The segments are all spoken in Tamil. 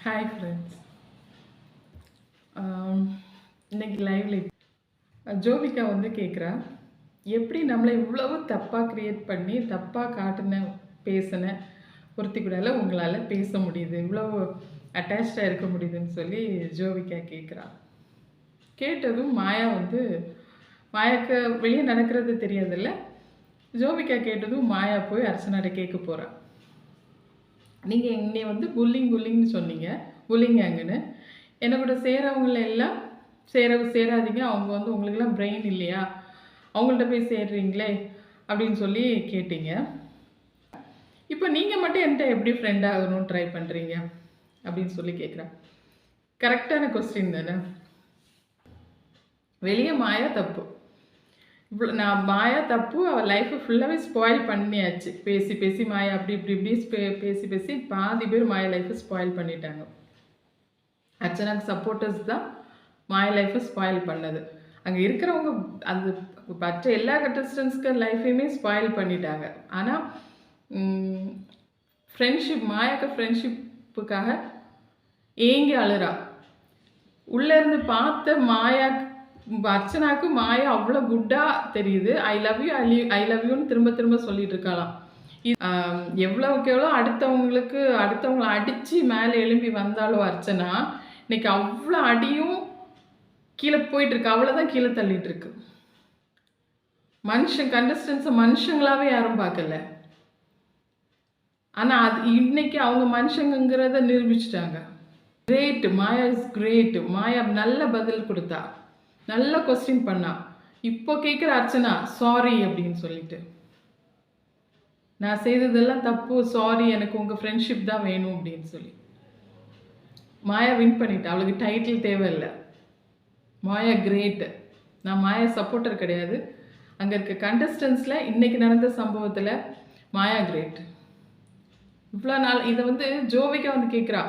Hi friends. இன்னைக்கு லைவ்ல ஜோவிகா வந்து கேட்குறா, எப்படி நம்மளை இவ்வளவு தப்பாக க்ரியேட் பண்ணி தப்பாக காட்டின பேசின ஒருத்தி கூடல உங்களால் பேச முடியுது, இவ்வளவு அட்டாச்சாக இருக்க முடியுதுன்னு சொல்லி ஜோவிகா கேட்குறா. கேட்டதும் மாயா வந்து மாயாக்கு வெளியே நடக்கிறது தெரியாதுல்ல. ஜோவிகா கேட்டதும் மாயா போய் அர்ச்சனாட்ட கேட்க போகிறா. நீங்கள் என்னை வந்து புல்லிங்னு சொன்னீங்க, புல்லிங்காங்கன்னு. என்னை கூட சேரவங்கள எல்லாம் சேராதீங்க, அவங்க வந்து உங்களுக்கெல்லாம் பிரெயின் இல்லையா, அவங்கள்ட்ட போய் சேர்றீங்களே அப்படின்னு சொல்லி கேட்டீங்க. இப்போ நீங்கள் மட்டும் என்கிட்ட எப்படி ஃப்ரெண்ட் ஆகணும்னு ட்ரை பண்ணுறீங்க அப்படின்னு சொல்லி கேட்குறேன். கரெக்டான கொஸ்டின் தானே. வெளியே மாயா தப்பு, இவ்வளோ நான் மாயா தப்பு, அவள் லைஃப்பை ஃபுல்லாகவே ஸ்பாயில் பண்ணியாச்சு. பேசி பேசி மாயா அப்படி பேசி பேசி பாதி பேர் மாயா லைஃப்பை ஸ்பாயில் பண்ணிட்டாங்க. அர்ச்சனாக்கு சப்போர்ட்டர்ஸ் தான் மாயா லைஃப்பை ஸ்பாயில் பண்ணது. அங்கே இருக்கிறவங்க அந்த மற்ற எல்லா கண்டஸ்டன்ஸ்க்கு லைஃப்பையுமே ஸ்பாயில் பண்ணிட்டாங்க. ஆனால் ஃப்ரெண்ட்ஷிப், மாயாக்கு ஃப்ரெண்ட்ஷிப்புக்காக ஏங்கி அழுறா. உள்ளேருந்து பார்த்த மாயா, அர்ச்சனாக்கு மாயா அவ்வளோ குட்டாக தெரியுது. I love you I love யூன்னு திரும்ப திரும்ப சொல்லிட்டு இருக்கலாம். எவ்வளோக்கு எவ்வளோ அடுத்தவங்களை அடித்து மேலே எழும்பி வந்தாலும் அர்ச்சனா இன்னைக்கு அவ்வளோ அடியும் கீழே போயிட்டுருக்கு, அவ்வளோதான் கீழே தள்ளிட்டு இருக்கு. கண்டஸ்டன்ஸை மனுஷங்களாவே யாரும் பார்க்கல. ஆனால் அது இன்னைக்கு அவங்க மனுஷங்கிறத நிரூபிச்சிட்டாங்க. Great, Maya is great. Maya நல்ல பதில் கொடுத்தா, நல்ல கொஸ்டின் பண்ணா. இப்போ கேட்குற அர்ச்சனா சாரி அப்படின்னு சொல்லிட்டு, நான் செய்ததெல்லாம் தப்பு, சாரி, எனக்கு உங்கள் ஃப்ரெண்ட்ஷிப் தான் வேணும் அப்படின்னு சொல்லி மாயா வின் பண்ணிட்டா. அவளுக்கு டைட்டில் தேவையில்லை. மாயா கிரேட்டு. நான் மாயா சப்போர்ட்டர் கிடையாது. அங்கே இருக்க கண்டஸ்டன்ஸில் இன்றைக்கி நடந்த சம்பவத்தில் மாயா கிரேட். இவ்வளோ நாள் இதை வந்து ஜோவிகா வந்து கேட்குறா,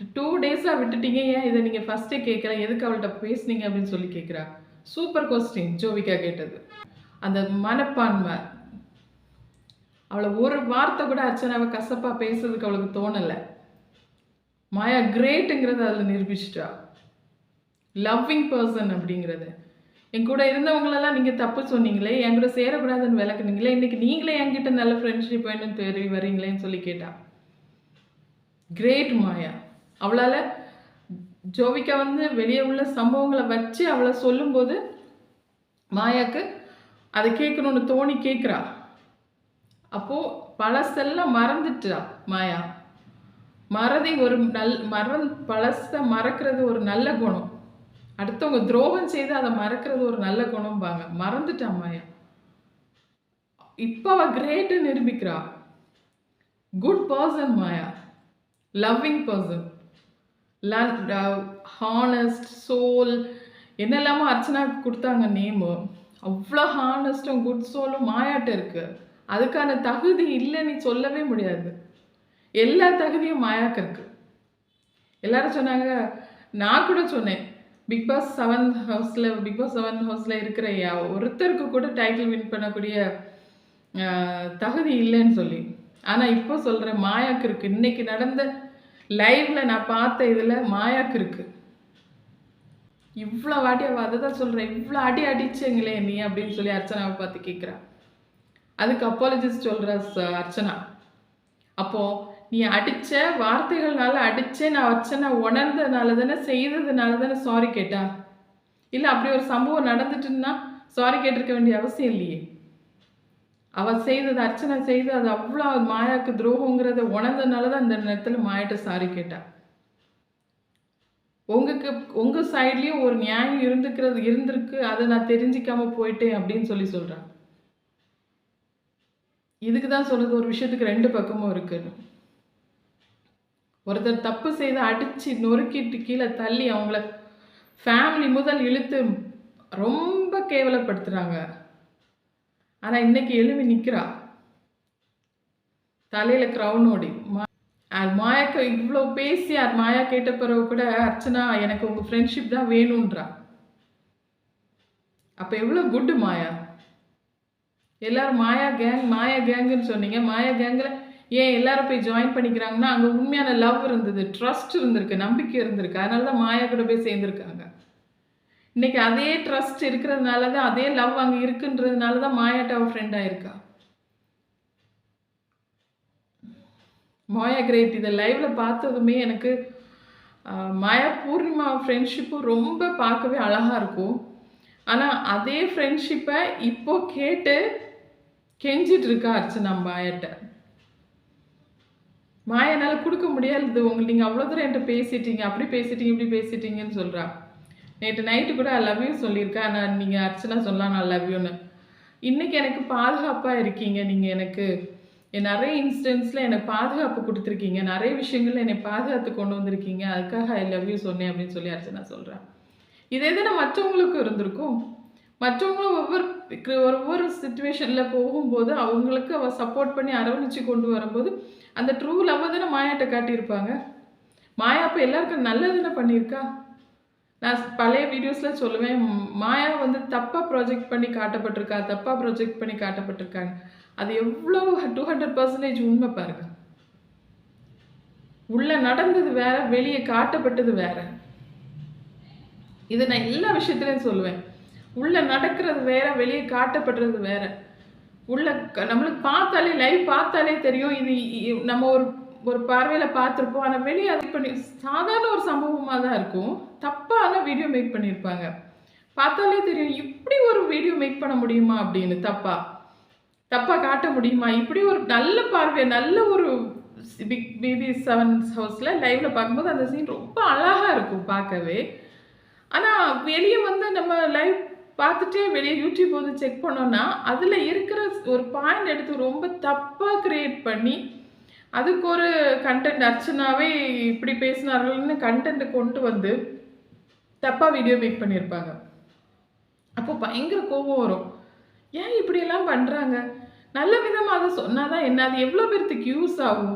2 டேஸாக விட்டுட்டீங்க, ஏன் இதை நீங்கள் ஃபஸ்ட்டே கேட்கல, எதுக்கு அவள்கிட்ட பேசுனீங்க அப்படின்னு சொல்லி கேட்குறா. சூப்பர் கொஸ்டின் ஜோவிகா கேட்டது. அந்த மனப்பான்மை, அவளை ஒரு வார்த்தை கூட அர்ச்சனாவை கசப்பாக பேசுறதுக்கு அவளுக்கு தோணலை. மாயா கிரேட்டுங்கிறத அதில் நிரூபிச்சிட்டா. லவ்விங் பர்சன் அப்படிங்கிறது. என் கூட இருந்தவங்களெல்லாம் நீங்கள் தப்பு சொன்னீங்களே, என் கூட சேரக்கூடாதுன்னு விளக்குனீங்களே, இன்னைக்கு நீங்களே என்கிட்ட நல்ல ஃப்ரெண்ட்ஷிப் வேணும்னு தெரிய வரீங்களேன்னு சொல்லி கேட்டா. கிரேட் மாயா. அவளால் ஜோவிகா வந்து வெளியே உள்ள சம்பவங்களை வச்சு அவளை சொல்லும்போது மாயாக்கு அதை கேட்கணும்னு தோணி கேட்குறா. அப்போது பழசெல்லாம் மறந்துட்டா மாயா. பழசை மறக்கிறது ஒரு நல்ல குணம். அடுத்தவங்க துரோகம் செய்து அதை மறக்கிறது ஒரு நல்ல குணம்பாங்க. மறந்துட்டா மாயா. இப்போ அவ கிரேட்டு நிரூபிக்கிறா. குட் பர்சன் மாயா, லவ்விங் பர்சன், ஹானஸ்ட் சோல், என்னெல்லாமோ அர்ச்சனாவுக்கு கொடுத்தாங்க நேமு. அவ்வளோ ஹானஸ்டும் குட் சோலும் மாயாட்ட இருக்கு. அதுக்கான தகுதி இல்லைன்னு சொல்லவே முடியாது. எல்லா தகுதியும் மாயாக்கு இருக்கு. எல்லாரும் சொன்னாங்க, நான் கூட சொன்னேன், பிக் பாஸ் 7 ஹவுஸில் இருக்கிற ஒருத்தருக்கு கூட டைட்டில் வின் பண்ணக்கூடிய தகுதி இல்லைன்னு சொல்லி. ஆனால் இப்போ சொல்கிறேன், மாயாக்கு இருக்கு. இன்னைக்கு நடந்த லைவ்ல நான் பார்த்த இதில் மாயாக்கு இருக்கு. இவ்வளோ வாட்டி அவள் அதை தான் சொல்கிறேன், இவ்வளோ அடி அடிச்சங்களே நீ அப்படின்னு சொல்லி அர்ச்சனாவை பார்த்து கேட்குறா. அதுக்கு அப்பாலஜிஸ்ட் சொல்கிற அர்ச்சனா. அப்போது நீ அடித்த வார்த்தைகள்னால அடித்தே நான் அர்ச்சனா உணர்ந்ததுனால தானே, செய்ததுனால தானே சாரி கேட்டா. இல்லை அப்படி ஒரு சம்பவம் நடந்துட்டுன்னா சாரி கேட்டிருக்க வேண்டிய அவசியம் இல்லையே. அவள் செய்தது, அர்ச்சனா செய்து அது அவ்வளோ மாயாக்கு துரோகங்கிறத உணர்ந்ததுனால தான் இந்த நேரத்தில் மாயாட்ட சாரி கேட்டா. உங்கள் சைட்லேயும் ஒரு நியாயம் இருந்திருக்கு, அதை நான் தெரிஞ்சிக்காம போயிட்டேன் அப்படின்னு சொல்லி சொல்கிறான். இதுக்கு தான் சொல்கிறது, ஒரு விஷயத்துக்கு 2 பக்கமும் இருக்குன்னு. ஒருத்தர் தப்பு செய்து அடித்து நொறுக்கிட்டு கீழே தள்ளி அவங்கள ஃபேமிலி முதல் இழுத்து ரொம்ப கேவலப்படுத்துகிறாங்க. ஆனால் இன்னைக்கு எழுவி நிற்கிறா தலையில் க்ரௌனோடி. மாயாக்கு இவ்வளோ பேசி மாயா கேட்ட பிறகு கூட அர்ச்சனா எனக்கு உங்கள் ஃப்ரெண்ட்ஷிப் தான் வேணுன்றா. அப்போ எவ்வளோ குட்டு மாயா. எல்லாரும் மாயா கேங்குன்னு சொன்னீங்க. மாயா கேங்கில் ஏன் எல்லாரும் போய் ஜாயின் பண்ணிக்கிறாங்கன்னா, அங்க உண்மையான லவ் இருந்தது, ட்ரஸ்ட் இருந்திருக்கு, நம்பிக்கை இருந்திருக்கு. அதனால தான் மாயா கூட போய் சேர்ந்திருக்காங்க. இன்னைக்கு அதே ட்ரஸ்ட் இருக்கிறதுனால தான், அதே லவ் அங்க இருக்குன்றதுனால தான் மாயாட்ட அவ ஃப்ரெண்ட் ஆயிருக்கா. மாயா கிரேட். இத லைவ்ல பார்த்ததுமே எனக்கு மாயா பூர்ணிமா ஃப்ரெண்ட்ஷிப்பும் ரொம்ப பார்க்கவே அழகா இருக்கும். ஆனா, அதே ஃப்ரெண்ட்ஷிப்ப இப்போ கேட்டு கெஞ்சிட்டு இருக்கா அர்ச்சனா மாயாட்ட. மாயா என்னால குடுக்க முடியாது. நீங்க அவ்வளோ தூரம் என்ட்ட பேசிட்டீங்க, அப்படி பேசிட்டீங்க, இப்படி பேசிட்டீங்கன்னு சொல்றா. நேத்து நைட்டு கூட ஐ லவ் யூ சொல்லியிருக்கா. நீங்க அர்ச்சனா சொல்லலாம் நான் லவ் யூன்னு. இன்னைக்கு எனக்கு பாதுகாப்பா இருக்கீங்க. நீங்க எனக்கு நெறைய இன்ஸ்டன்ஸ்ல எனக்கு பாதுகாப்பு குடுத்துருக்கீங்க. நெறைய விஷயங்கள்ல என்னை பாதுகாத்து கொண்டு வந்திருக்கீங்க. அதுக்காக ஐ லவ் யூ சொன்னேன் அப்படின்னு சொல்லி அர்ச்சனா சொல்றா. இதே தானே மற்றவங்களுக்கும் இருந்திருக்கும். மற்றவங்களும் ஒவ்வொரு சிச்சுவேஷன்ல போகும்போது, அவங்களுக்கு அவ சப்போர்ட் பண்ணி அரவணைச்சு கொண்டு வரும்போது, அந்த ட்ரூ லவ்வ தானே மாயாட்ட காட்டியிருப்பாங்க. மாயா அப்ப எல்லாருக்கும் நல்லது தானே பண்ணியிருக்கா. நான் பழைய வீடியோஸ்ல சொல்லுவேன், மாயா வந்து தப்பா ப்ரொஜெக்ட் பண்ணி காட்டப்பட்டிருக்கா, தப்பா ப்ரொஜெக்ட் பண்ணி காட்டப்பட்டிருக்காங்க. அது எவ்ளோ 200% உண்மை பாருங்க. உள்ள நடந்தது வேற, வெளிய காட்டப்பட்டது வேற. இத நான் எல்லா விஷயத்திலயும் சொல்லுவேன். உள்ள நடக்கிறது வேற, வெளிய காட்டப்படுறது வேற. உள்ள நம்மளுக்கு பார்த்தாலே லைவ் பார்த்தாலே தெரியும். இது நம்ம ஒரு ஒரு பார்வையில பார்த்துருப்போம். ஆனா வெளிய அது பண்ணி சாதாரண ஒரு சம்பவமா தான் இருக்கும். தப்பான வீடியோ மேக் பண்ணியிருப்பாங்க. பார்த்தாலே தெரியும். இப்படி ஒரு வீடியோ மேக் பண்ண முடியுமா அப்படின்னு தப்பா. தப்பா காட்ட முடியுமா? இப்படி ஒரு நல்ல பார்வை, நல்ல ஒரு பிக் பேபி 7 ஹவுஸ்ல லைவ்ல பார்க்கும்போது அந்த சீன் ரொம்ப அழகா இருக்கும் பார்க்கவே. ஆனா வெளிய வந்து நம்ம லைவ் பார்த்துட்டே வெளிய யூடியூப் வந்து செக் பண்ணோம்னா, அதுல இருக்கிற ஒரு பாயிண்ட் எடுத்து ரொம்ப தப்பா கிரியேட் பண்ணி, அதுக்கு ஒரு கன்டென்ட் அர்ச்சனாவே இப்படி பேசினார்கள்னு கன்டென்ட் கொண்டு வந்து, தப்பா வீடியோ மேக் பண்ணியிருப்பாங்க. அப்போ பயங்கர கோவம் வரும். ஏன் இப்படியெல்லாம் பண்றாங்க? நல்ல விதமா அத சொன்னா தான் என்ன? அது எவ்வளோ பேத்துக்கு யூஸ் ஆகும்?